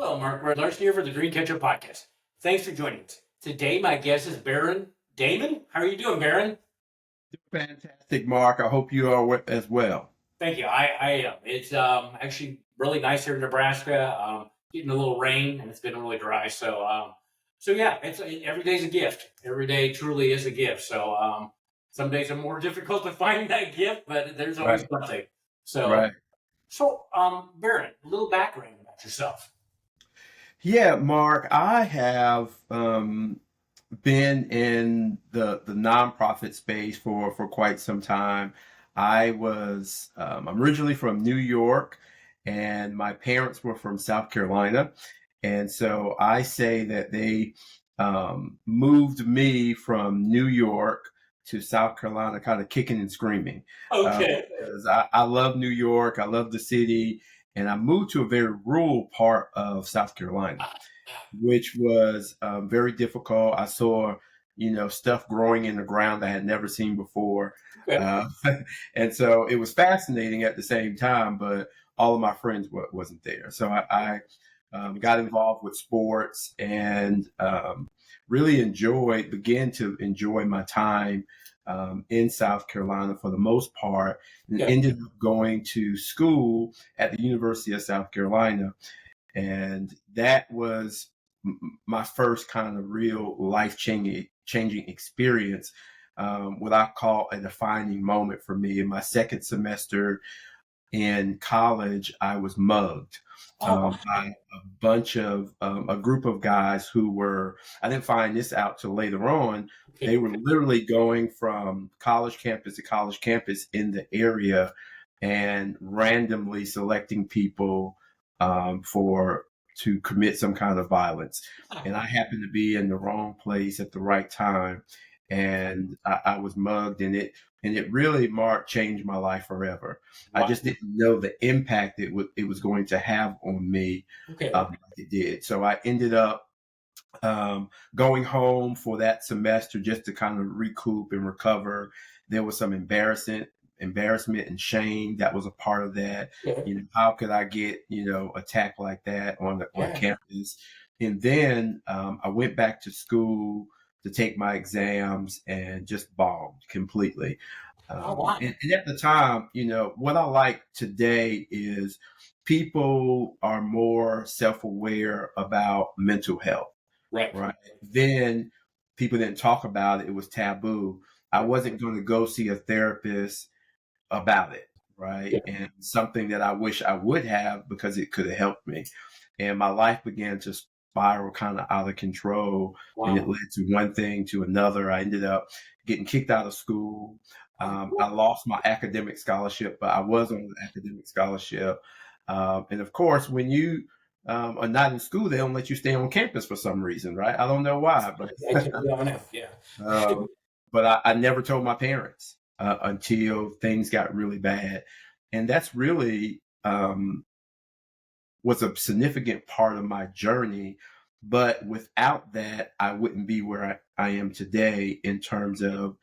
Hello, Mark. We're Larson here for the Green Catcher Podcast. Thanks for joining us. Today, my guest is Barron Damon. How are you doing, Barron? Fantastic, Mark. I hope you are as well. Thank you. I am. It's actually really nice here in Nebraska. Getting a little rain, and it's been really dry. So yeah, every day's a gift. Every day truly is a gift. Some days are more difficult to find that gift, but there's always Right, something. So, right. Barron, a little background about yourself. Yeah, Mark, I have been in the nonprofit space for quite some time. I'm originally from New York, and my parents were from South Carolina. And so I say that they moved me from New York to South Carolina, kind of kicking and screaming. Okay. Because I love New York, I love the city, and I moved to a very rural part of South Carolina, which was very difficult. I saw, stuff growing in the ground I had never seen before. Okay. Uh, and so it was fascinating at the same time, but all of my friends wasn't there. So I got involved with sports and really began to enjoy my time in South Carolina for the most part, and Yeah. ended up going to school at the University of South Carolina. And that was my first kind of real life changing experience, what I call a defining moment for me. In my second semester in college, I was mugged Oh, by a group of guys who were, I didn't find this out till later on. They okay. were literally going from college campus to college campus in the area and randomly selecting people for to commit some kind of violence. And I happened to be in the wrong place at the right time, and I was mugged, and it really, Mark, changed my life forever. I Wow. just didn't know the impact it was going to have on me, Okay. like it did. So I ended up going home for that semester just to kind of recoup and recover. There was some embarrassment and shame that was a part of that. Yeah. How could I get, attacked like that on Yeah. campus? And then I went back to school to take my exams and just bombed completely. Oh, wow. And at the time, what I like today is people are more self-aware about mental health, Right. right? Then people didn't talk about it. It was taboo. I wasn't going to go see a therapist about it, right? Yeah. And something that I wish I would have, because it could have helped me. And my life began to spiral kind of out of control, and it Wow. led to one thing to another. I ended up getting kicked out of school. I lost my academic scholarship, but I was on an academic scholarship. And of course, when you are not in school, they don't let you stay on campus for some reason, right? I don't know why, but I took it on out. Yeah. um, I never told my parents until things got really bad. And that's really was a significant part of my journey. But without that, I wouldn't be where I am today in terms of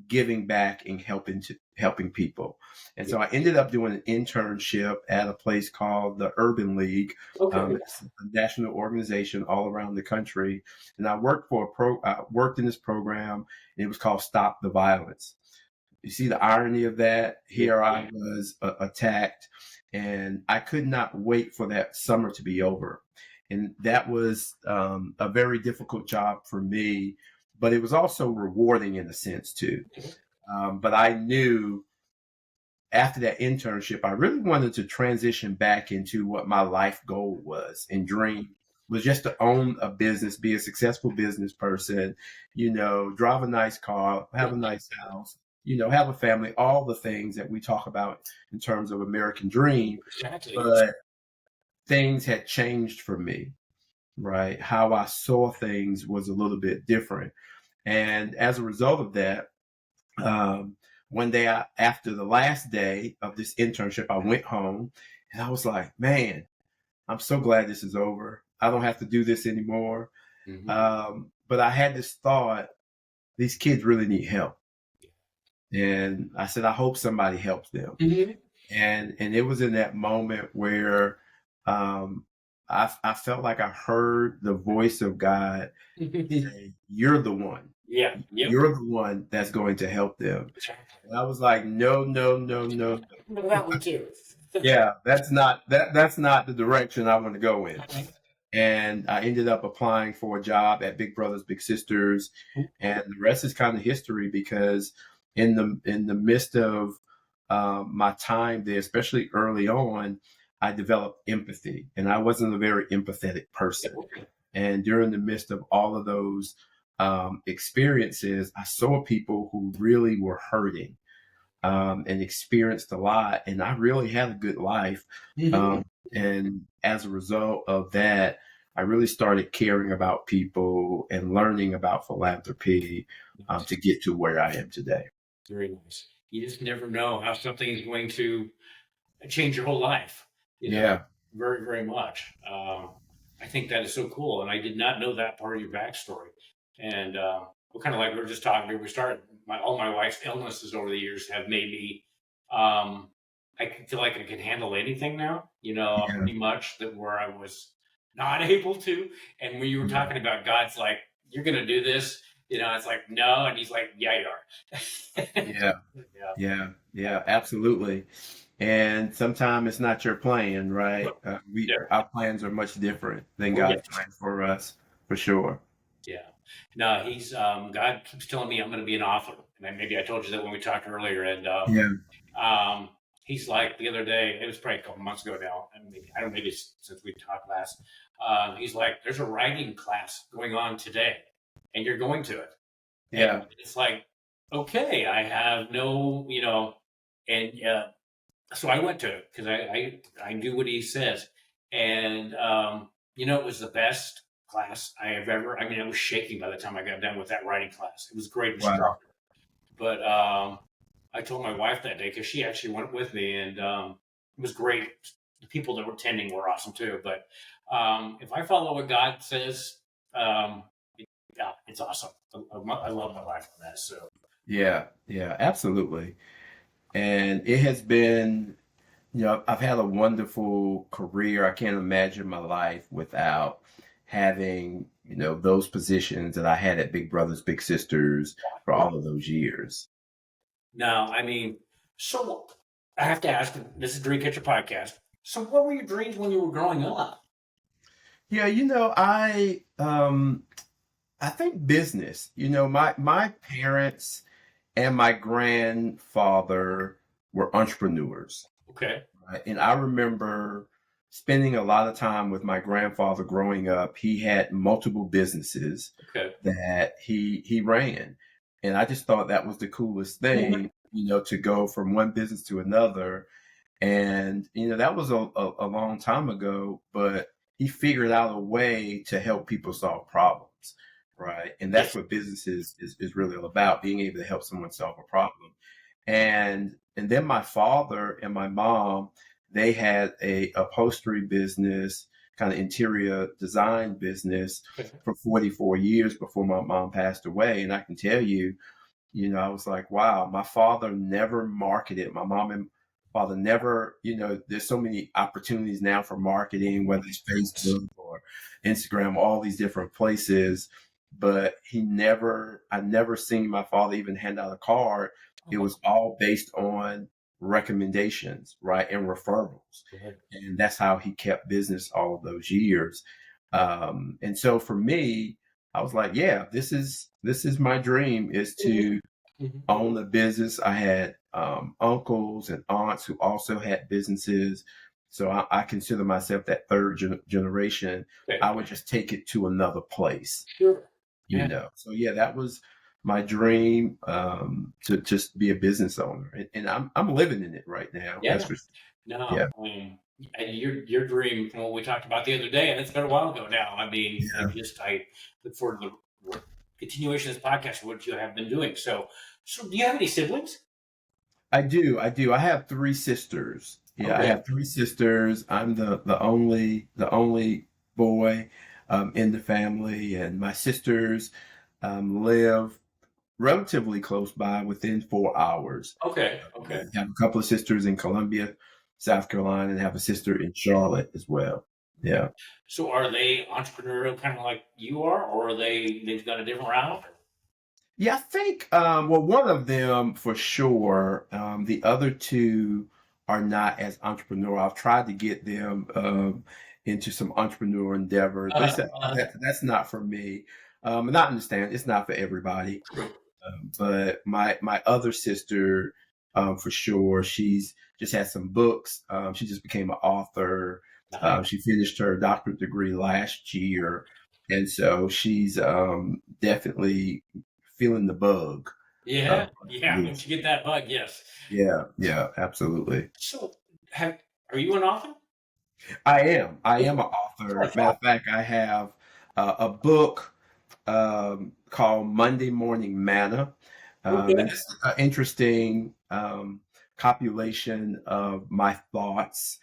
giving back and helping people. And Yeah. so I ended up doing an internship at a place called the Urban League. Okay. It's a national organization all around the country. And I worked in this program, and it was called Stop the Violence. You see the irony of that? Here I was attacked, and I could not wait for that summer to be over. And that was a very difficult job for me, but it was also rewarding in a sense too. Okay. But I knew after that internship, I really wanted to transition back into what my life goal was and dream was, just to own a business, be a successful business person, drive a nice car, have a nice house, have a family, all the things that we talk about in terms of American dream. Exactly. But things had changed for me, right? How I saw things was a little bit different. And as a result of that, um, one day after the last day of this internship, I went home and I was like, man, I'm so glad this is over. I don't have to do this anymore. Hmm. But I had this thought, these kids really need help. And I said, I hope somebody helps them. Hmm. And it was in that moment where um, I felt like I heard the voice of God say, "You're the one. Yeah. Yep. You're the one that's going to help them." And I was like, "No, no, no, no, no. That one too. Yeah, that's not the direction I want to go in." And I ended up applying for a job at Big Brothers Big Sisters, and the rest is kind of history, because in the midst of my time there, especially early on, I developed empathy, and I wasn't a very empathetic person. And during the midst of all of those experiences, I saw people who really were hurting, and experienced a lot, and I really had a good life. And as a result of that, I really started caring about people and learning about philanthropy to get to where I am today. Very nice. You just never know how something is going to change your whole life. Yeah. Very, very much. I think that is so cool, and I did not know that part of your backstory. And we're kind of like we were just talking. We started. All my wife's illnesses over the years have made me. I feel like I can handle anything now. Yeah. Pretty much that where I was not able to. And when you were talking about God's like, you're going to do this. It's like no, and He's like, yeah, you are. Yeah. Yeah. Yeah, absolutely. And sometimes it's not your plan, right? Yeah. Our plans are much different than Oh, yeah. God's plan for us, for sure. Yeah. No, he's God keeps telling me I'm going to be an author, and maybe I told you that when we talked earlier. And he's like the other day, it was probably a couple months ago now, and maybe I don't know, maybe since we talked last. He's like, "There's a writing class going on today, and you're going to it." Yeah. And it's like, okay, I have no, and so I went to it because I do what he says, and it was the best class I have ever. I mean, I was shaking by the time I got done with that writing class. It was great Wow. instructor, but I told my wife that day because she actually went with me, and it was great. The people that were attending were awesome too. But if I follow what God says, yeah, it's awesome. I love my life on that. So Yeah, absolutely. And it has been, I've had a wonderful career. I can't imagine my life without having, those positions that I had at Big Brothers Big Sisters for all of those years. now, I mean, so I have to ask. This is Dream Catcher Podcast. So, what were your dreams when you were growing up? Yeah, I think business. My parents and my grandfather were entrepreneurs. Okay. Right? And I remember spending a lot of time with my grandfather growing up. He had multiple businesses Okay. that he ran. And I just thought that was the coolest thing, to go from one business to another. And, that was a long time ago, but he figured out a way to help people solve problems. Right. And that's what business is really all about, being able to help someone solve a problem. And then my father and my mom, they had a upholstery business, kind of interior design business for 44 years before my mom passed away. And I can tell you, I was like, wow, my father never marketed. My mom and father never, there's so many opportunities now for marketing, whether it's Facebook or Instagram, all these different places. But I never seen my father even hand out a card. It was all based on recommendations, right? And referrals. And that's how he kept business all of those years. And so for me, I was like, yeah, this is my dream, is to own a business. I had uncles and aunts who also had businesses. So I consider myself that third generation. Okay. I would just take it to another place, Sure. So yeah, that was my dream, to just be a business owner, and I'm living in it right now. Yeah. That's for, No. yeah. And your dream from what we talked about the other day, and it's been a while ago now. I mean, I look forward to the continuation of this podcast, what you have been doing. So do you have any siblings? I do. I have 3 sisters. Yeah, Okay. I have 3 sisters. I'm the only boy in the family, and my sisters live relatively close by, within 4 hours. Okay. I have a couple of sisters in Columbia, South Carolina, and have a sister in Charlotte as well. Yeah. So are they entrepreneurial kind of like you are, or are they've got a different route? Yeah, I think, well, one of them for sure. The other two are not as entrepreneurial. I've tried to get them into some entrepreneur endeavors, but they Uh, said, "Oh, uh, that's not for me." And I understand it's not for everybody. True. But my other sister, for sure, she's just had some books. She just became an author. Nice. She finished her doctorate degree last year, and so she's definitely feeling the bug. Uh, Yeah, yeah. yeah, Once you get that bug, yes. yeah, yeah, absolutely. So, have are you an author? I am. I Okay. am an author. Matter of fact, I have a book called Monday Morning Manna. And Okay. it's an interesting copulation of my thoughts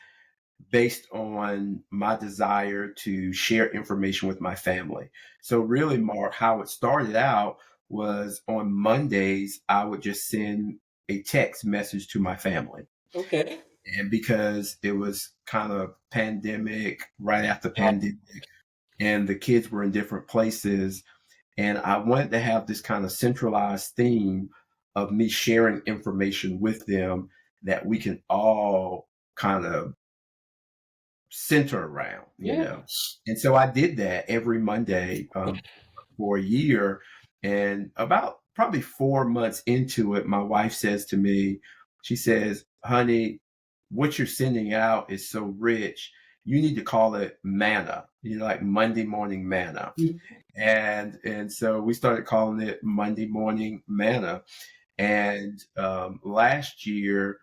based on my desire to share information with my family. So, really, Mark, how it started out was on Mondays, I would just send a text message to my family. Okay. And because it was kind of pandemic, right after Yeah. pandemic, and the kids were in different places, and I wanted to have this kind of centralized theme of me sharing information with them that we can all kind of center around, you Yeah. know. And so I did that every Monday for a year. And about probably 4 months into it, my wife says to me, she says, "Honey, what you're sending out is so rich. You need to call it manna, like Monday morning manna." And so we started calling it Monday Morning Manna. And last year,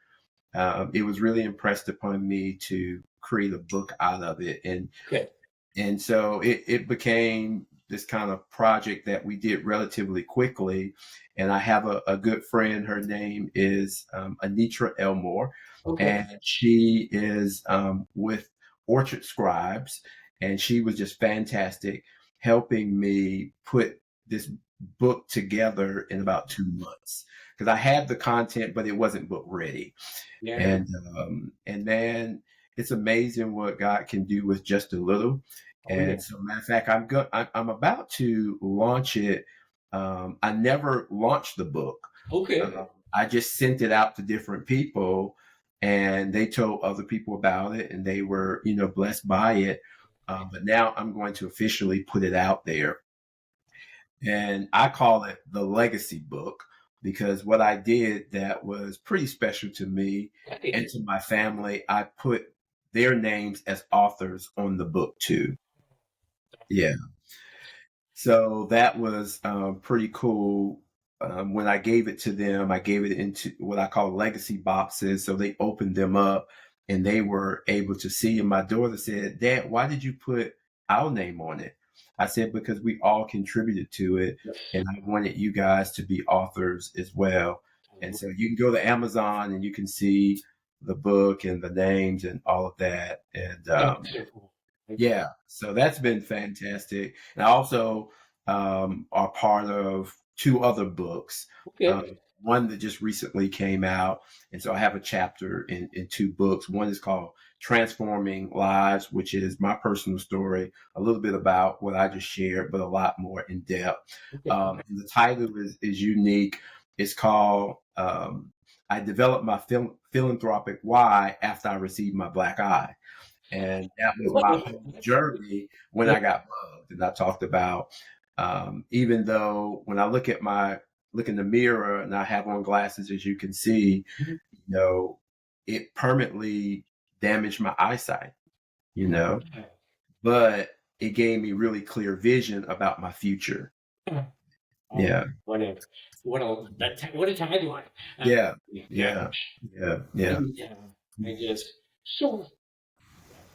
it was really impressed upon me to create a book out of it, Okay. and so it became this kind of project that we did relatively quickly. And I have a good friend. Her name is Anitra Elmore, Okay. and she is with Orchard Scribes. And she was just fantastic helping me put this book together in about 2 months because I had the content, but it wasn't book ready. Yeah. And man, it's amazing what God can do with just a little. Oh yeah. And so, matter of fact, I'm about to launch it. I never launched the book. Okay. I just sent it out to different people, and they told other people about it, and they were, blessed by it. But now I'm going to officially put it out there, and I call it the legacy book because what I did that was pretty special to me and Hey. to my family, I put their names as authors on the book too. Yeah. So that was pretty cool. When I gave it to them, I gave it into what I call legacy boxes. So they opened them up and they were able to see. And my daughter said, "Dad, why did you put our name on it?" I said, "Because we all contributed to it. Yes. And I wanted you guys to be authors as well." And so you can go to Amazon and you can see the book and the names and all of that. And That's so cool. yeah, so that's been fantastic. And I also are part of two other books. Okay. One that just recently came out. And so I have a chapter in two books. One is called Transforming Lives, which is my personal story, a little bit about what I just shared, but a lot more in depth. Okay. And the title is unique. It's called I Developed My Philanthropic Why After I Received My Black Eye. And that was my whole journey when I got bugged. And I talked about even though when I look in the mirror and I have on glasses, as you can see, you know, it permanently damaged my eyesight, you know, but it gave me really clear vision about my future. Oh, Yeah. what a tagline. Yeah. Yeah. Yeah. Yeah. Yeah. Yeah. I just so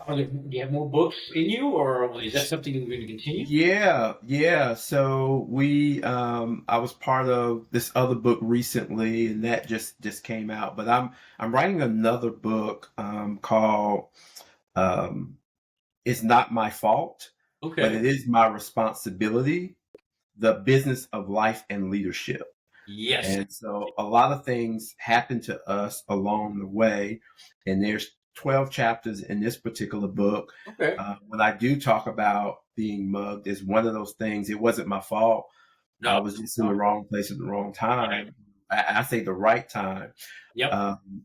do you have more books in you, or is that something you're going to continue? Yeah, yeah. So I was part of this other book recently and that just came out, but I'm writing another book called um It's Not My Fault, but Okay. it is my responsibility, the business of life and leadership. Yes. And so a lot of things happen to us along the way, and there's 12 chapters in this particular book. Okay. When I do talk about being mugged as one of those things, it wasn't my fault. I No. was just in the No. wrong place at the wrong Right. time. I say the right time. Yep.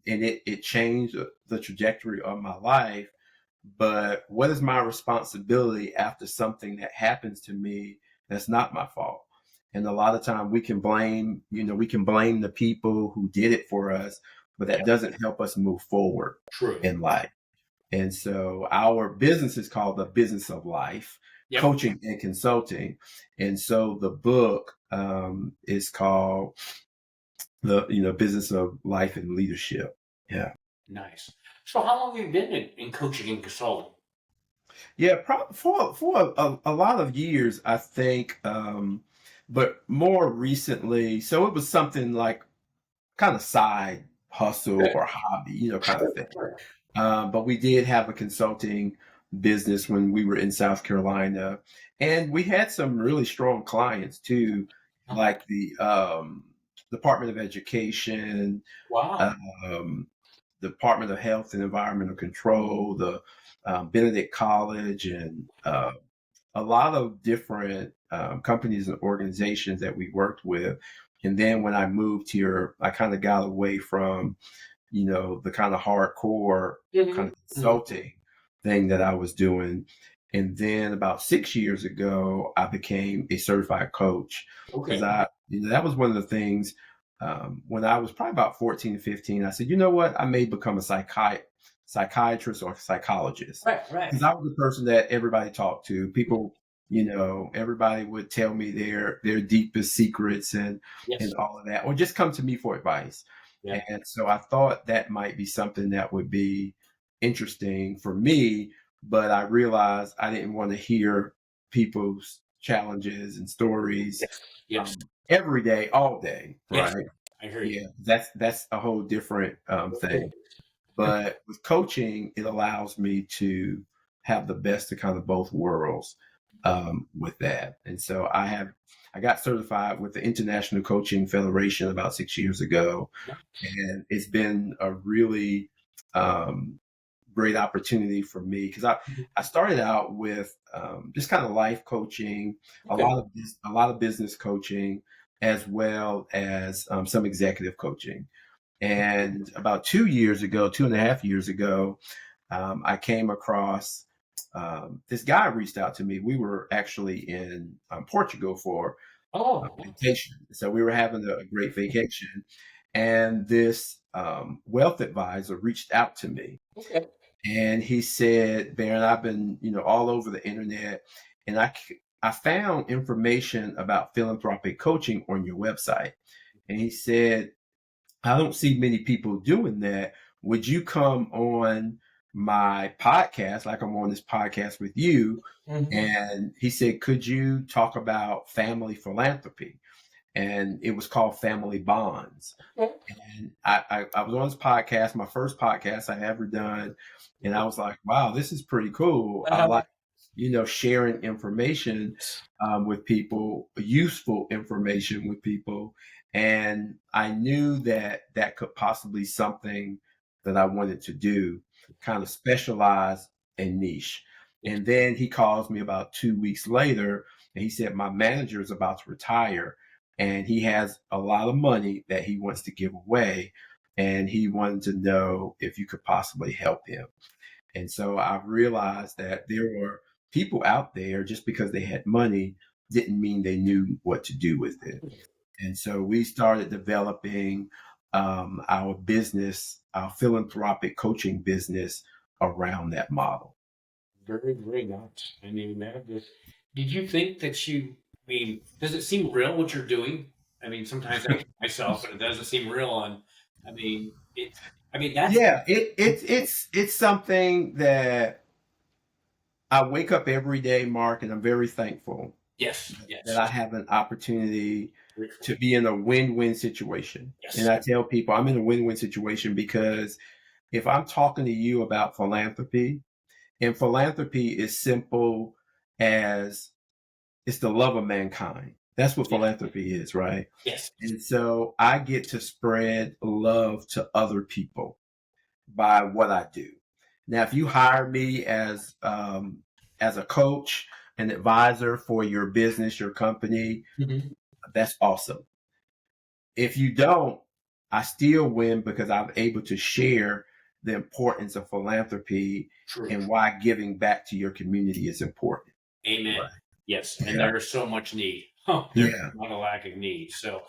And it changed the trajectory of my life. But what is my responsibility after something that happens to me that's not my fault? And a lot of time we can blame the people who did it for us, but that Yep. doesn't help us move forward True. in life. And so our business is called the Business of Life, Yep. Coaching and Consulting. And so the book is called the Business of Life and Leadership. Yeah. Nice. So how long have you been in coaching and consulting? Yeah, for a lot of years, I think, but more recently, so it was something like kind of side hustle Okay. or hobby, kind of Sure. thing. Sure. But we did have a consulting business when we were in South Carolina, and we had some really strong clients too, like the Department of Education, Wow. um, Department of Health and Environmental Control, the Benedict College, and a lot of different companies and organizations that we worked with. And then when I moved here, I kind of got away from, the kind of hardcore kind of consulting thing that I was doing. And then about 6 years ago, I became a certified coach because Okay. that was one of the things when I was probably about 14 to 15. I said, you know what, I may become a psychiatrist or psychologist Right. Right. because I was the person that everybody talked to. People, everybody would tell me their deepest secrets and Yes. all of that, or just come to me for advice. Yeah. And so I thought that might be something that would be interesting for me, but I realized I didn't want to hear people's challenges and stories Yes. Yes. every day, all day, Yes. right? I hear you. Yeah, that's a whole different thing. But with coaching, it allows me to have the best of kind of both worlds with that. And so I got certified with the International Coaching Federation about 6 years ago. And it's been a really great opportunity for me because I started out with just kind of life coaching, Okay. a lot of business coaching, as well as some executive coaching. And about 2 years ago, 2.5 years ago, I came across this guy reached out to me. We were actually in Portugal for a Oh. vacation. So we were having a great vacation. And this wealth advisor reached out to me. Okay. And he said, Barron, I've been, all over the internet. And I found information about philanthropic coaching on your website. And he said, I don't see many people doing that. Would you come on my podcast, like I'm on this podcast with you? And he said, could you talk about family philanthropy? And it was called Family Bonds. Okay. And I was on this podcast, my first podcast I ever done. And I was like, wow, this is pretty cool. I like, sharing information with people, useful information with people. And I knew that that could possibly something that I wanted to do, kind of specialize and niche. And then he calls me about 2 weeks later and he said, my manager is about to retire and he has a lot of money that he wants to give away. And he wanted to know if you could possibly help him. And so I realized that there were people out there just because they had money didn't mean they knew what to do with it. And so we started developing our business, our philanthropic coaching business around that model. Very, very nice. I mean, did you think that does it seem real what you're doing? I mean, sometimes I ask myself, but it doesn't seem real. And I mean, that's, Yeah, it's something that I wake up every day, Mark, and I'm very thankful yes, that I have an opportunity very true. to be in a win-win situation. Yes. And I tell people I'm in a win-win situation because if I'm talking to you about philanthropy, and philanthropy is simple as it's the love of mankind. That's what Yeah. philanthropy is, right? Yes. And so I get to spread love to other people by what I do. Now, if you hire me as a coach, an advisor for your business, your company, Mhm. that's awesome. If you don't, I still win because I'm able to share the importance of philanthropy True. and why giving back to your community is important. Amen. Right. Yes, and Yeah. there is so much need. Oh, there's Yeah. not a lack of need. So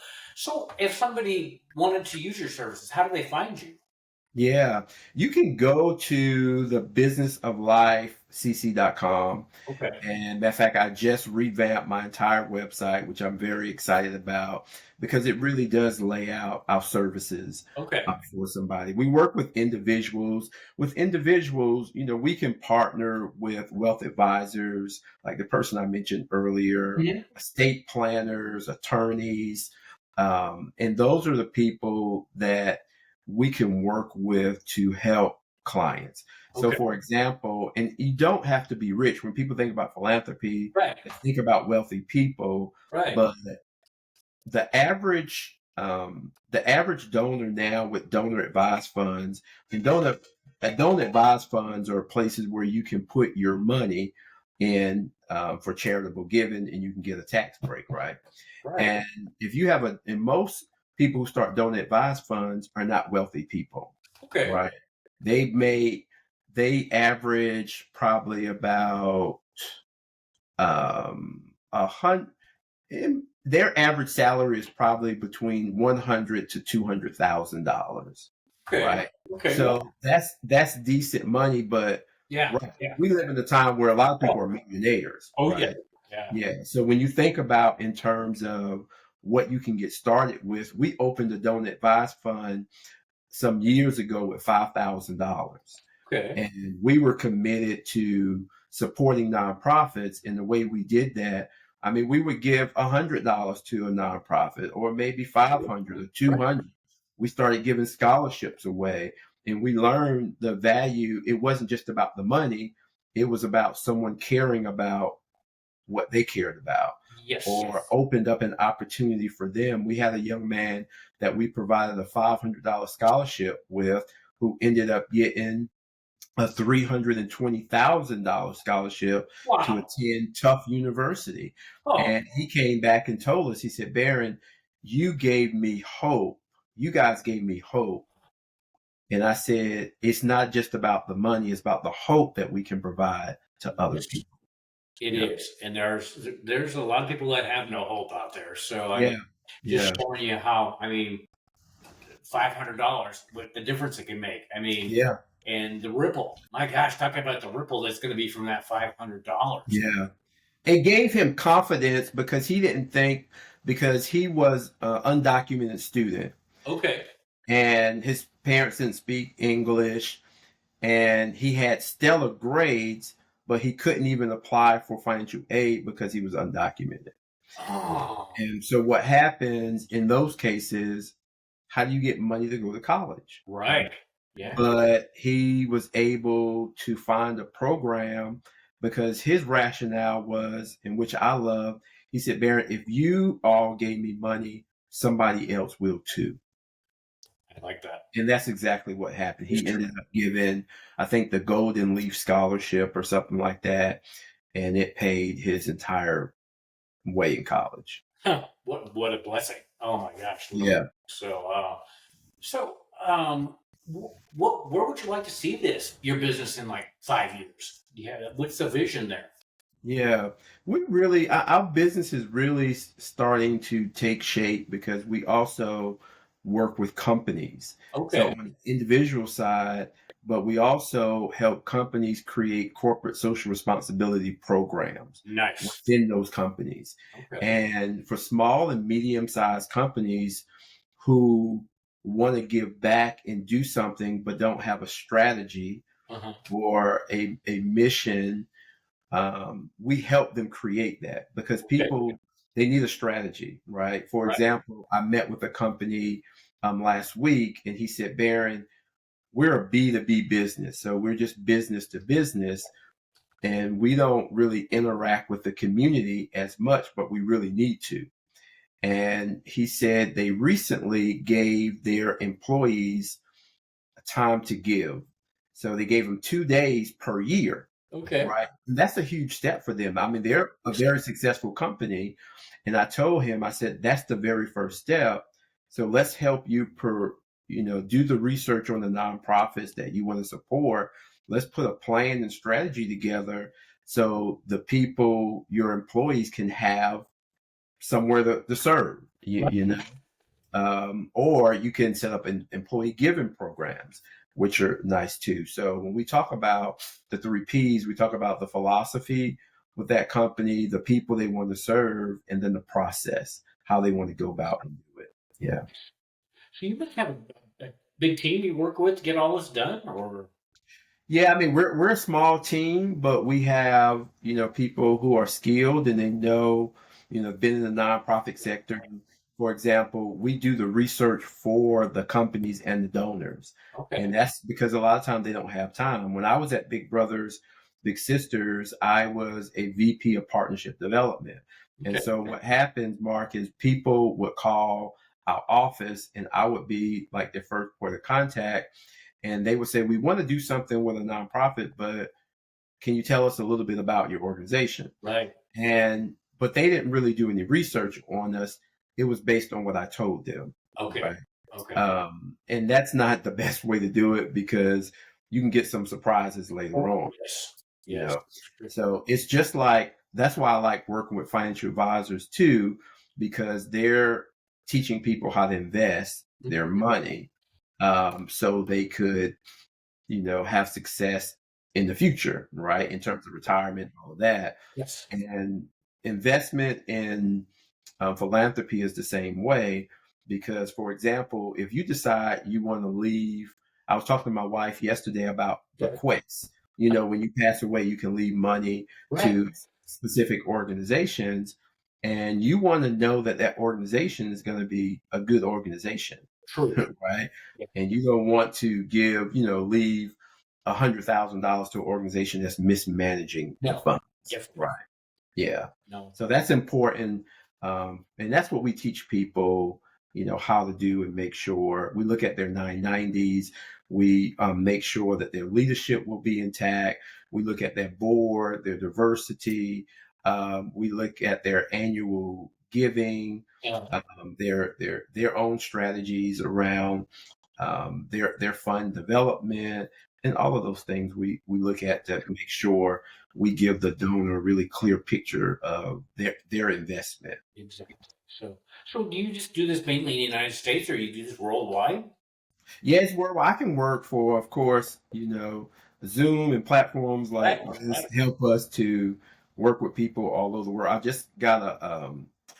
if somebody wanted to use your services, how do they find you? Yeah. You can go to the businessoflifecc.com. Okay. And matter of fact, I just revamped my entire website, which I'm very excited about because it really does lay out our services Okay. for somebody. We work with individuals. With individuals, we can partner with wealth advisors, like the person I mentioned earlier, Mhm. estate planners, attorneys. And those are the people that we can work with to help clients. So, Okay. for example, and you don't have to be rich. When people think about philanthropy, Right. they think about wealthy people, Right. but the average donor now with donor advised funds and donor advised funds are places where you can put your money in for charitable giving, and you can get a tax break, right? Right. And if you have and most people who start donor advised funds are not wealthy people, Okay. right? They average probably about a hundred. Their average salary is probably between $100,000 to $200,000, Okay. right? Okay. Wow. So that's decent money, but Yeah. right, Yeah. we live in a time where a lot of people Oh, are millionaires, oh yeah. right? Yeah. Yeah. So when you think about in terms of what you can get started with, we opened a donor advised fund some years ago with $5,000. Okay. And we were committed to supporting nonprofits. And the way we did that, I mean, we would give $100 to a nonprofit, or maybe 500 or Right. 200. We started giving scholarships away, and we learned the value. It wasn't just about the money; it was about someone caring about what they cared about, Yes. or opened up an opportunity for them. We had a young man that we provided a $500 scholarship with, who ended up getting a $320,000 scholarship to Wow. attend Tough University. Oh, And he came back and told us, he said, Barron, you gave me hope. You guys gave me hope. And I said, it's not just about the money, it's about the hope that we can provide to other yes. people. It Yeah. is, and there's a lot of people that have no hope out there. So I mean, Yeah. just Yeah. showing you how $500, what the difference it can make. I mean, Yeah. and the ripple. My gosh, talking about the ripple that's going to be from that $500. Yeah. It gave him confidence because he didn't think, because he was an undocumented student Okay. and his parents didn't speak English, and he had stellar grades, but he couldn't even apply for financial aid because he was undocumented. Oh, And so what happens in those cases, how do you get money to go to college? Right. right. Yeah. But he was able to find a program because his rationale was, in which I love, he said, Barron, if you all gave me money, somebody else will too. I like that. And that's exactly what happened. It's He true. ended up giving, I think, the Golden Leaf Scholarship or something like that, and it paid his entire way in college. Huh. What a blessing. Oh my gosh. Yeah. So so where would you like to see your business in like 5 years? Yeah. What's the vision there? Yeah, our business is really starting to take shape because we also work with companies. So Okay. on the individual side, but we also help companies create corporate social responsibility programs Nice. within those companies. Okay. And for small and medium-sized companies who want to give back and do something but don't have a strategy Uh-huh. or a mission, we help them create that because Okay. people, they need a strategy, right? For Right. example, I met with a company last week, and he said, Barron, we're a B2B business, so we're just business to business, and we don't really interact with the community as much, but we really need to. And he said they recently gave their employees time to give. So they gave them 2 days per year. Okay. Right. And that's a huge step for them. I mean, they're a very successful company. And I told him, I said, that's the very first step. So let's help you do the research on the nonprofits that you want to support. Let's put a plan and strategy together so the people, your employees, can have somewhere to serve, you know. Or you can set up employee giving programs, which are nice too. So when we talk about the 3 Ps, we talk about the philosophy with that company, the people they want to serve, and then the process, how they want to go about and do it. Yeah. So you must have a big team you work with to get all this done, or Yeah, I mean we're a small team, but we have people who are skilled and they know been in the nonprofit sector. For example, we do the research for the companies and the donors, okay, and that's because a lot of times they don't have time. When I was at Big Brothers Big Sisters, I was a VP of partnership development, and okay, so what happens, Mark, is people would call our office, and I would be like their first point of contact, and they would say, we want to do something with a nonprofit, but can you tell us a little bit about your organization? right, But they didn't really do any research on us. It was based on what I told them. okay, Right. okay, And that's not the best way to do it because you can get some surprises later on, yes, you yes, know. So it's just like, that's why I like working with financial advisors too, because they're teaching people how to invest their money, so they could have success in the future, right? In terms of retirement, all of that. yes, And investment in philanthropy is the same way because, for example, if you decide you want to leave, I was talking to my wife yesterday about okay, bequests. When you pass away, you can leave money right, to specific organizations, and you want to know that that organization is going to be a good organization, true, right? yeah. And you don't want to leave $100,000 to an organization that's mismanaging the No, funds, yes, right? Yeah. no, So that's important. And that's what we teach people, how to do and make sure we look at their 990s. We make sure that their leadership will be intact. We look at their board, their diversity. We look at their annual giving, yeah, their own strategies around their fund development, and all of those things we look at to make sure we give the donor a really clear picture of their investment. exactly. So do you just do this mainly in the United States, or you do this worldwide? Yes, where I can work for, of course, Zoom and platforms Right, like this right, help us to work with people all over the world. I just got a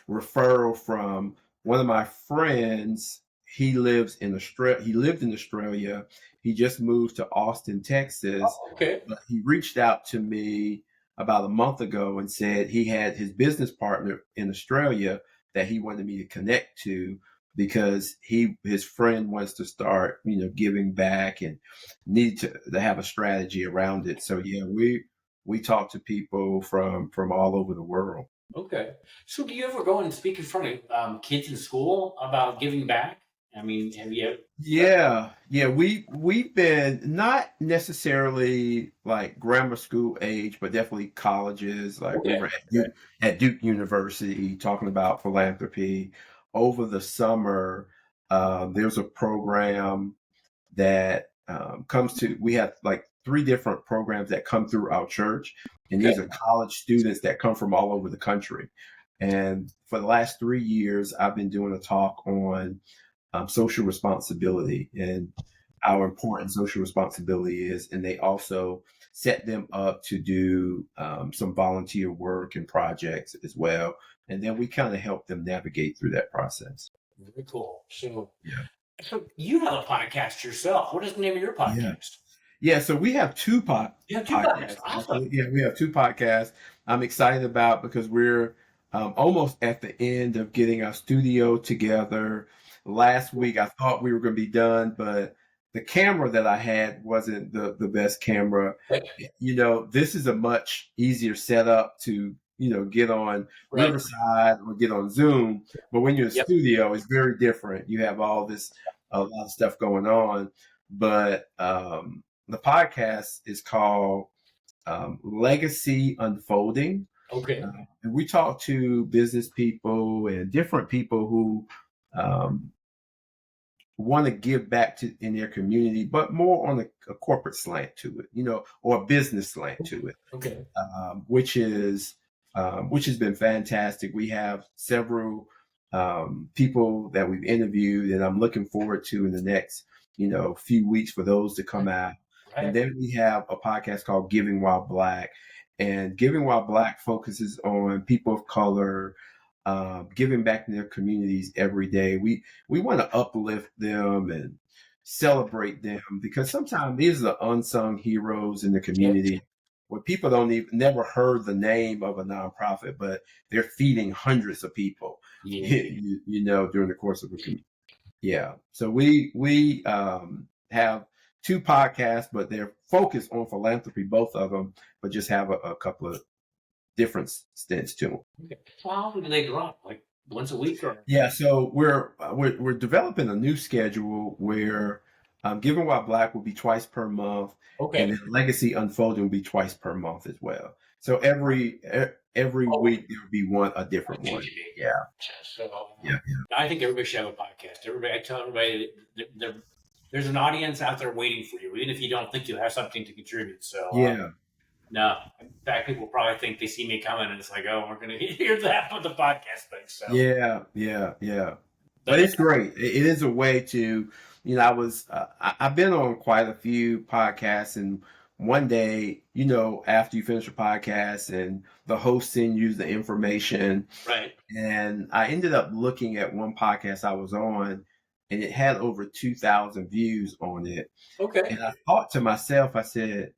referral from one of my friends. He lives in Australia. He lived in Australia. He just moved to Austin, Texas, okay, but he reached out to me about a month ago and said he had his business partner in Australia that he wanted me to connect to because his friend wants to start giving back and need to have a strategy around it. So yeah, we talk to people from all over the world. okay. So do you ever go and speak in front of kids in school about giving back? I mean, have you? Yeah, we've been not necessarily like grammar school age, but definitely colleges. Like we Okay, were at Duke University talking about philanthropy. Over the summer, there's a program that we have like 3 different programs that come through our church, and okay, these are college students that come from all over the country. And for the last 3 years, I've been doing a talk on social responsibility and how important social responsibility is. And they also set them up to do some volunteer work and projects as well. And then we kind of help them navigate through that process. very cool. So, Yeah. so you have a podcast yourself. What is the name of your Yeah. podcast? Yeah. So we have two You have two podcasts. podcasts, Awesome. actually. Yeah. We have 2 podcasts I'm excited about because we're almost at the end of getting our studio together. Last week, I thought we were going to be done, but the camera that I had wasn't the best camera. Right. This is a much easier setup to, get on Right. Riverside or get on Zoom. But when you're in Yep. studio, it's very different. You have a lot of stuff going on. But the podcast is called Legacy Unfolding. Okay. And we talk to business people and different people who want to give back to in their community, but more on a corporate slant to it, or a business slant to it, Okay. which has been fantastic. We have several people that we've interviewed, and I'm looking forward to in the next few weeks for those to come out. Right. And then we have a podcast called Giving While Black, and Giving While Black focuses on people of color giving back in their communities every day. We want to uplift them and celebrate them, because sometimes these are the unsung heroes in the community where people don't even never heard the name of a nonprofit, but they're feeding hundreds of people, during the course of a community. Yeah. So we have two podcasts, but they're focused on philanthropy, both of them, but just have a couple of different stints to them. Okay. So how often do they drop? Like once a week? Or? Yeah. So we're developing a new schedule where Giving While Black will be twice per month. Okay. And then Legacy Unfolding will be twice per month as well. So every week there will be a different one. Yeah. So I think everybody should have a podcast. I tell everybody there's an audience out there waiting for you, even if you don't think you have something to contribute. So no, in fact, people probably think they see me coming and it's like, oh, we're going to hear that on the podcast thing. So yeah. But it's great. It is a way to, I've been on quite a few podcasts, and one day, after you finish a podcast and the host sends you the information, right? And I ended up looking at one podcast I was on, and it had over 2,000 views on it. Okay. And I thought to myself, I said,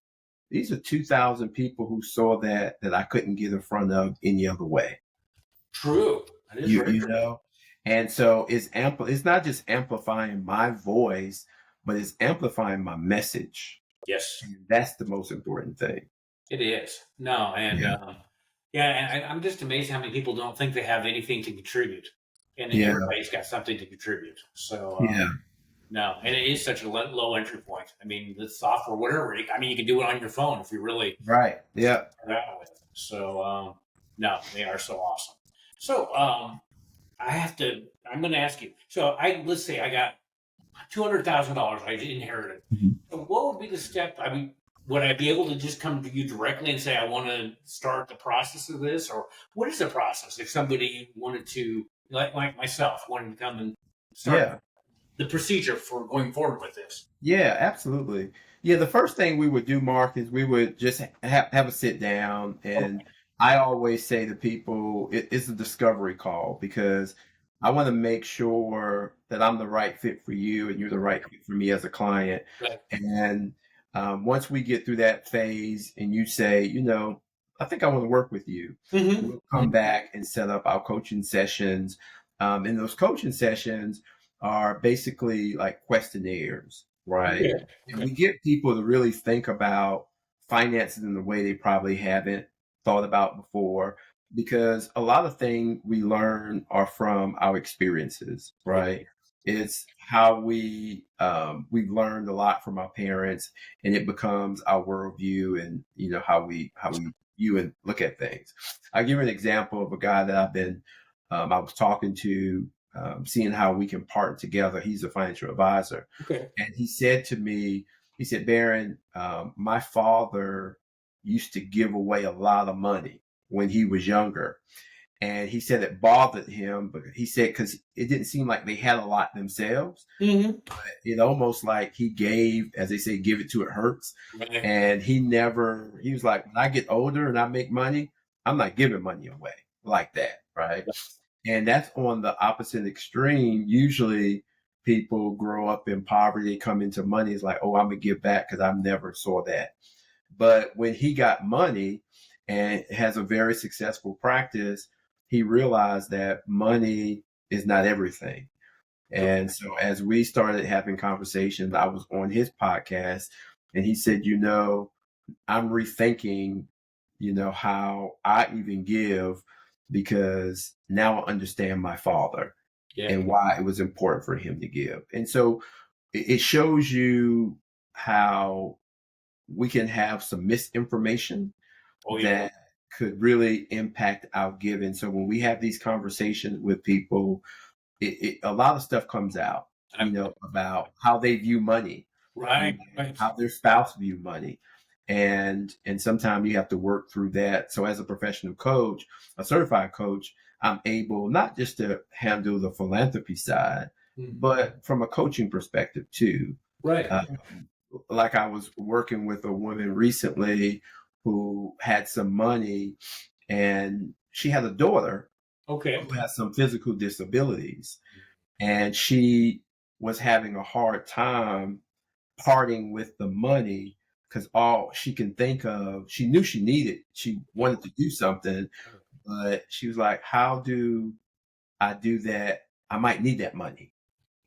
these are 2,000 people who saw that I couldn't get in front of any other way. True. That is you know? And so it's not just amplifying my voice, but it's amplifying my message. Yes. And that's the most important thing. It is. No, and and I'm just amazed how many people don't think they have anything to contribute. And everybody's got something to contribute. So no, and it is such a low entry point. I mean, the software, whatever. I mean, you can do it on your phone if you really right. Yeah. So no, they are so awesome. So I'm going to ask you. So let's say I got $200,000 I inherited. Mm-hmm. So what would be the step? I mean, would I be able to just come to you directly and say I want to start the process of this, or what is the process if somebody wanted to, like myself, wanted to come and start the procedure for going forward with this? Yeah, absolutely. Yeah, the first thing we would do, Mark, is we would just have a sit down. And I always say to people, it's a discovery call, because I want to make sure that I'm the right fit for you and you're the right fit for me as a client. Right. And once we get through that phase and you say, I think I want to work with you, we'll come back and set up our coaching sessions. And those coaching sessions are basically like questionnaires, right? Yeah. And we get people to really think about finances in the way they probably haven't thought about before, because a lot of things we learn are from our experiences, right? It's how we've learned a lot from our parents, and it becomes our worldview and how we view and look at things. I'll give you an example of a guy that I was talking to, seeing how we can partner together. He's a financial advisor. Okay. And he said to me, Barron, my father used to give away a lot of money when he was younger. And he said it bothered him, but he said, because it didn't seem like they had a lot themselves, but it almost like he gave, as they say, give it to it hurts. Right. And he was like, when I get older and I make money, I'm not giving money away like that. Right. And that's on the opposite extreme. Usually people grow up in poverty, come into money. It's like, oh, I'm going to give back because I never saw that. But when he got money and has a very successful practice, he realized that money is not everything. And so as we started having conversations, I was on his podcast and he said, I'm rethinking, how I even give, because now I understand my father and why it was important for him to give. And so it shows you how we can have some misinformation Oh yeah. that could really impact our giving. So when we have these conversations with people, a lot of stuff comes out, about how they view money, Right. Right. how their spouse view money. And sometimes you have to work through that. So as a professional coach, a certified coach, I'm able not just to handle the philanthropy side, but from a coaching perspective too. Right. Uh, like I was working with a woman recently who had some money, and she had a daughter Okay. who has some physical disabilities, and she was having a hard time parting with the money because all she can think of, she knew she wanted to do something, but she was like, how do I do that? I might need that money,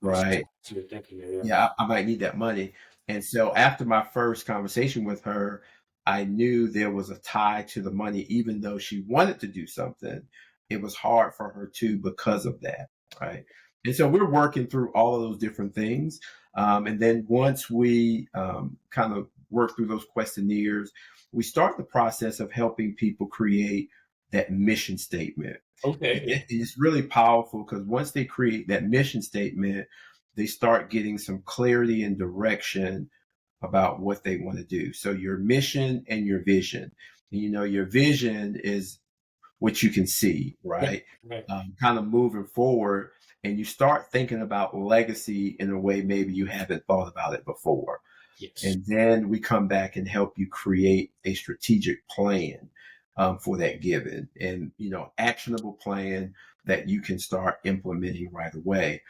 I see right? what you're thinking. Yeah. Yeah, I might need that money. And so after my first conversation with her, I knew there was a tie to the money, even though she wanted to do something. It was hard for her to because of that, right? And so we're working through all of those different things. And then once we kind of work through those questionnaires, we start the process of helping people create that mission statement. Okay. It's really powerful because once they create that mission statement, they start getting some clarity and direction about what they want to do. So your mission and your vision. Your vision is what you can see, Right. right? Right. Kind of moving forward, and you start thinking about legacy in a way maybe you haven't thought about it before. Yes. And then we come back and help you create a strategic plan for that given, and actionable plan that you can start implementing right away.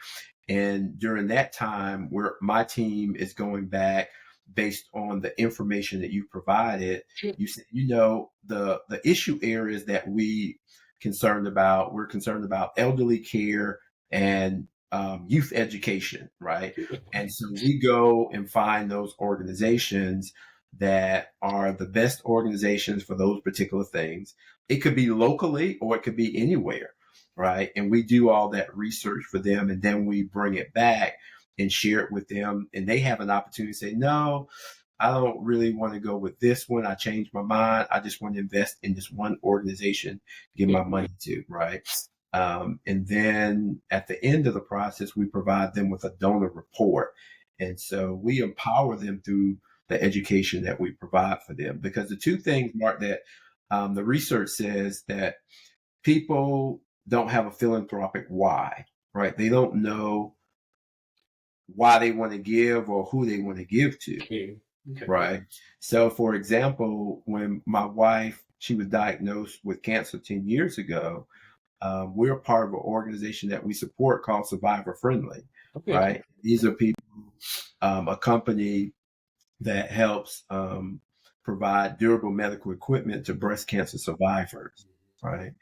And during that time, where my team is going back based on the information that you provided, Sure. you said, the issue areas that we're concerned about elderly care and youth education, right? And so we go and find those organizations that are the best organizations for those particular things. It could be locally or it could be anywhere, right? And we do all that research for them, and then we bring it back and share it with them. And they have an opportunity to say, no, I don't really want to go with this one. I changed my mind. I just want to invest in this one organization to give my money to, right? And then at the end of the process, we provide them with a donor report. And so we empower them through the education that we provide for them. Because the two things, Mark, that the research says that people don't have a philanthropic why, right? They don't know why they want to give or who they want to give to, Okay. Okay. right? So, for example, when my wife, she was diagnosed with cancer 10 years ago, we're part of an organization that we support called Survivor Friendly, Okay. right? These are people, a company that helps provide durable medical equipment to breast cancer survivors, right?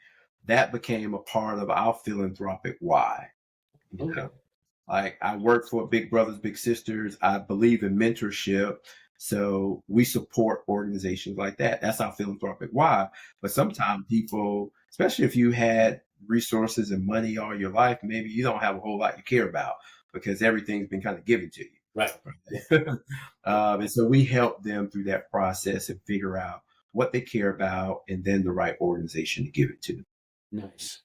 That became a part of our philanthropic why. You Okay. know, like I work for Big Brothers Big Sisters. I believe in mentorship. So we support organizations like that. That's our philanthropic why. But sometimes people, especially if you had resources and money all your life, maybe you don't have a whole lot you care about because everything's been kind of given to you. Right. And so we help them through that process and figure out what they care about and then the right organization to give it to. Nice.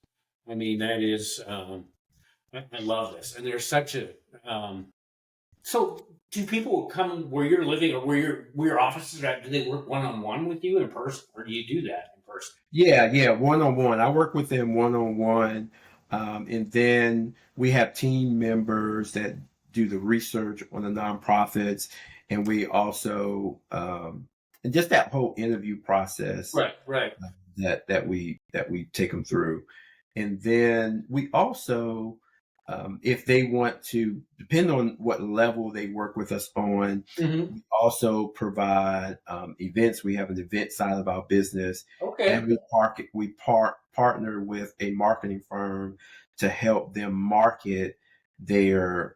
I mean, that is, I love this. And there's such a, so do people come where you're living or where your offices are at? Do they work one-on-one with you in person, or do you do that in person? Yeah, one-on-one. I work with them one-on-one. And then we have team members that do the research on the nonprofits. And we also, and just that whole interview process Right. Right. that we take them through. And then we also, if they want to, depend on what level they work with us on, Mm-hmm. we also provide events. We have an event side of our business, Okay. and we partner with a marketing firm to help them market their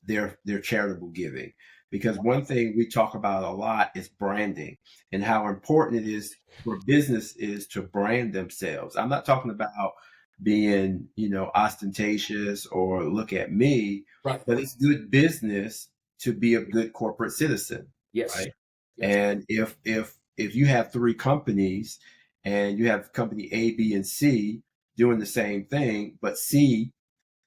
their charitable giving. Because one thing we talk about a lot is branding and how important it is for businesses to brand themselves. I'm not talking about being, ostentatious or look at me, Right. but it's good business to be a good corporate citizen, Yes. right? Yes. And if you have three companies and you have company A, B, and C doing the same thing, but C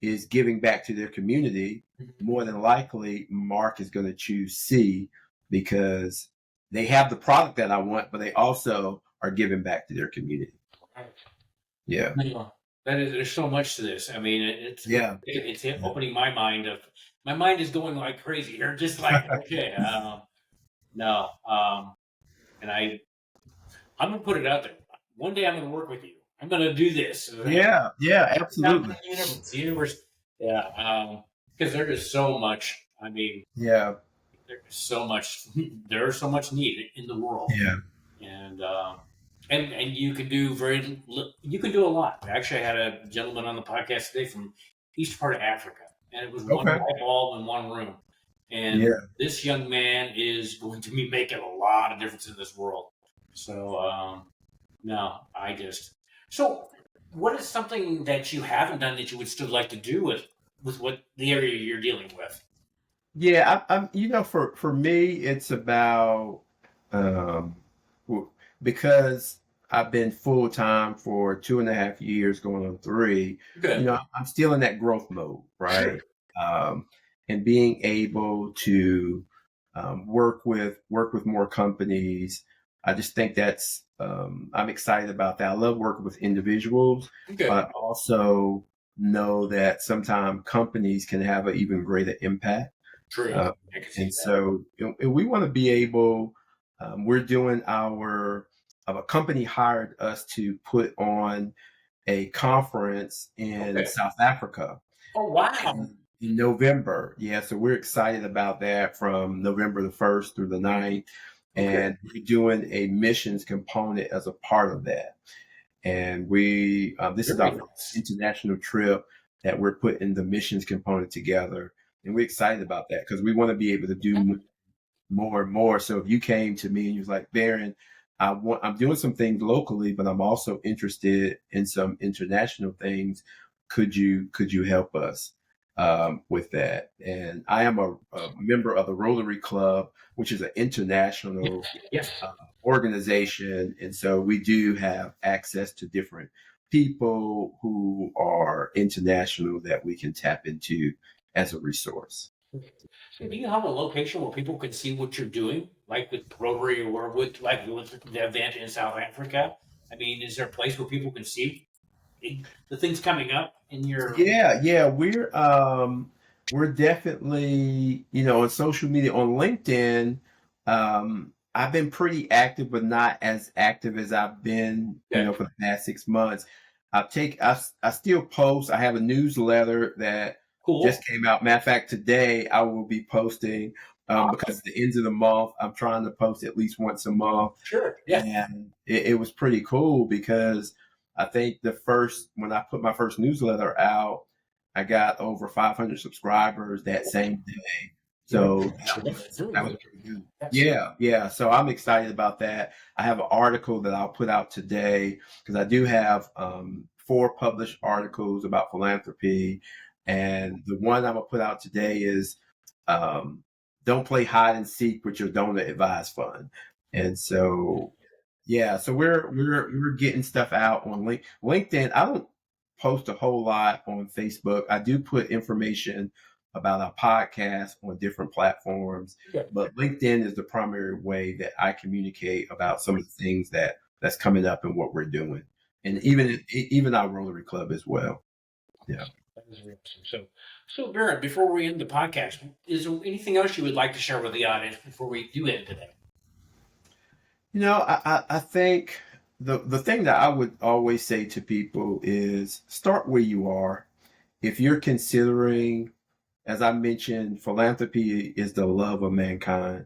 is giving back to their community, more than likely Mark is going to choose C because they have the product that I want, but they also are giving back to their community. Yeah. No, that is, there's so much to this. I mean, Yeah. it's opening my mind of, my mind is going like crazy here. Just like, okay, no, and I'm gonna put it out there. One day I'm gonna work with you. I'm gonna do this. Yeah. Yeah. Not Absolutely. the universe. The universe. Yeah. Because there is so much. I mean, Yeah. there's so much. There's so much need in the world, Yeah. and you can do you can do a lot. Actually, I had a gentleman on the podcast today from east part of Africa, and it was one Okay. light bulb in one room. And Yeah. this young man is going to be making a lot of difference in this world. So no, so. What is something that you haven't done that you would still like to do with what the area you're dealing with? Yeah, I'm. For me, it's about um, because I've been full time for 2.5 years, going on 3. Good. I'm still in that growth mode, Sure. right? And being able to work with more companies, I just think that's I'm excited about that. I love working with individuals, Good. but I also know that sometimes companies can have an even greater impact. True. Uh, I can see and that. so we want to be able, we're doing a company hired us to put on a conference in Okay. South Africa Oh wow. in November. Yeah, so we're excited about that from November the 1st through the 9th. Okay. And we're doing a missions component as a part of that. And this is Very our nice. international trip that we're putting the missions component together. And we're excited about that because we want to be able to do more and more. So if you came to me and you was like, Barron, I'm doing some things locally, but I'm also interested in some international things. Could you help us with that? And I am a member of the Rotary Club, which is an international Yes. organization, and so we do have access to different people who are international that we can tap into as a resource. So do you have a location where people can see what you're doing, like with Rotary or with the event in South Africa? I mean, is there a place where people can see the things coming up in your? Yeah, we're definitely, on social media, on LinkedIn. I've been pretty active, but not as active as I've been, Okay. for the past 6 months. I still post. I have a newsletter that Cool. just came out. Matter of fact, today I will be posting, because Awesome. at the end of the month, I'm trying to post at least once a month. Sure. Yeah. And it was pretty cool because I think when I put my first newsletter out, I got over 500 subscribers that same day. So that was pretty good. Yeah. So I'm excited about that. I have an article that I'll put out today because I do have 4 published articles about philanthropy, and the one I'm gonna put out today is um, "Don't play hide and seek with your donor advised fund." And so yeah, so we're getting stuff out on LinkedIn. I don't post a whole lot on Facebook. I do put information about our podcast on different platforms, Good. but LinkedIn is the primary way that I communicate about some of the things that's coming up and what we're doing, and even our Rotary Club as well. Yeah. That is very awesome. So Barrett, before we end the podcast, is there anything else you would like to share with the audience before we do end today? I think the thing that I would always say to people is start where you are. If you're considering, as I mentioned, philanthropy is the love of mankind.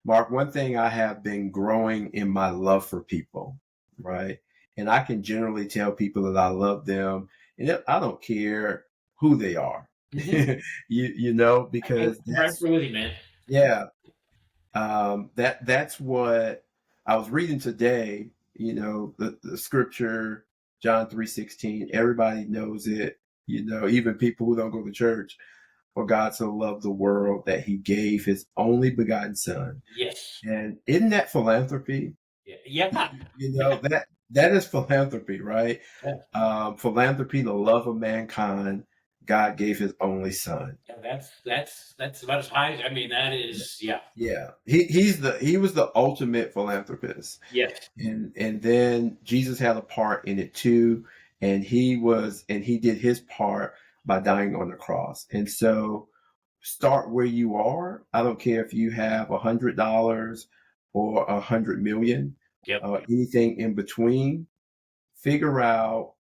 Mark, one thing I have been growing in my love for people, right? And I can generally tell people that I love them, and I don't care who they are, Mm-hmm. because Right with you, man. yeah, that's what I was reading today. The scripture, John 3:16. Everybody knows it. Even people who don't go to church. for God so loved the world that he gave his only begotten son. Yes. And isn't that philanthropy? Yeah. That is philanthropy, right? Yeah. Philanthropy, the love of mankind. God gave his only son. Yeah, that's about as high. I mean, that is, yeah. Yeah, he was the ultimate philanthropist, Yes. and then Jesus had a part in it too, and he did his part by dying on the cross. And so, start where you are. I don't care if you have $100 or 100 million, Yep. anything in between. Figure out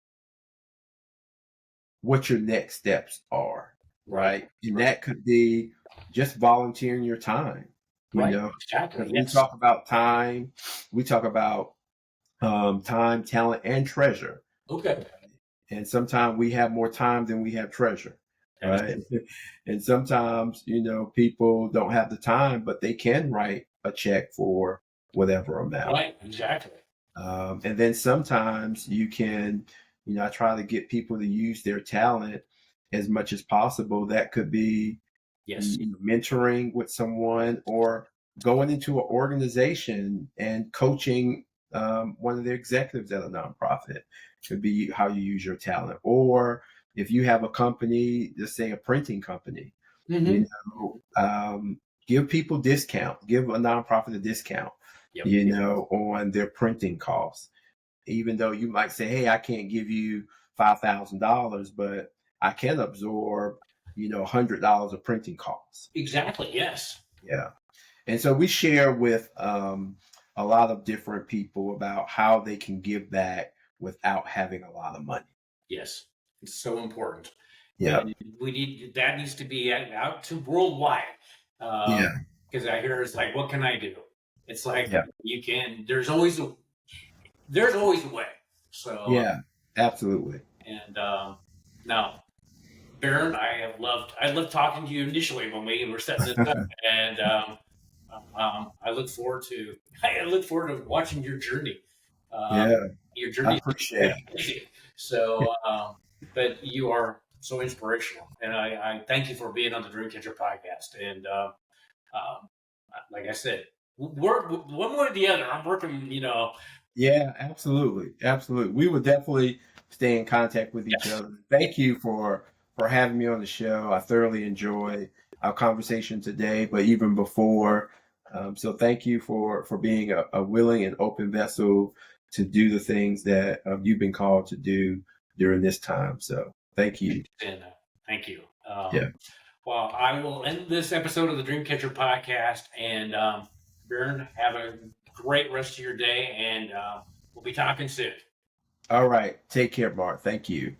what your next steps are, right? And Right. that could be just volunteering your time, Right. because Exactly. we Yes. talk about time, we talk about time, talent, and treasure. Okay. And sometimes we have more time than we have treasure, That is right? And sometimes, people don't have the time, but they can write a check for whatever amount. right. Exactly. And then sometimes you can, I try to get people to use their talent as much as possible. That could be Yes. mentoring with someone, or going into an organization and coaching one of the executives at a nonprofit. Could be how you use your talent. Or if you have a company, let's say a printing company, Mm-hmm. you give people discount, give a nonprofit a discount, Yep. on their printing costs. Even though you might say, hey, I can't give you $5,000, but I can absorb, $100 of printing costs. Exactly. Yes. Yeah. And so we share with a lot of different people about how they can give back without having a lot of money. Yes. It's so important. Yeah. And that needs to be out to worldwide. Yeah. Because I hear it's like, what can I do? It's like Yeah. you can. There's always a way. So Yeah. Absolutely. and now, Barron, I loved talking to you initially when we were setting this up, and I look forward to watching your journey. Uh, Yeah. your I journey is appreciate amazing. So, but you are so inspirational, and I thank you for being on the Dreamcatcher podcast. And um, like I said, we're one way or the other. I'm working, Yeah, absolutely. Absolutely. We would definitely stay in contact with each yes, other. Thank you for having me on the show. I thoroughly enjoyed our conversation today, but even before. So thank you for being a willing and open vessel to do the things that you've been called to do during this time. So thank you. and thank you. Yeah. Well, I will end this episode of the Dreamcatcher podcast. And Barron, have a great rest of your day, and we'll be talking soon. All right. Take care, Bart. Thank you.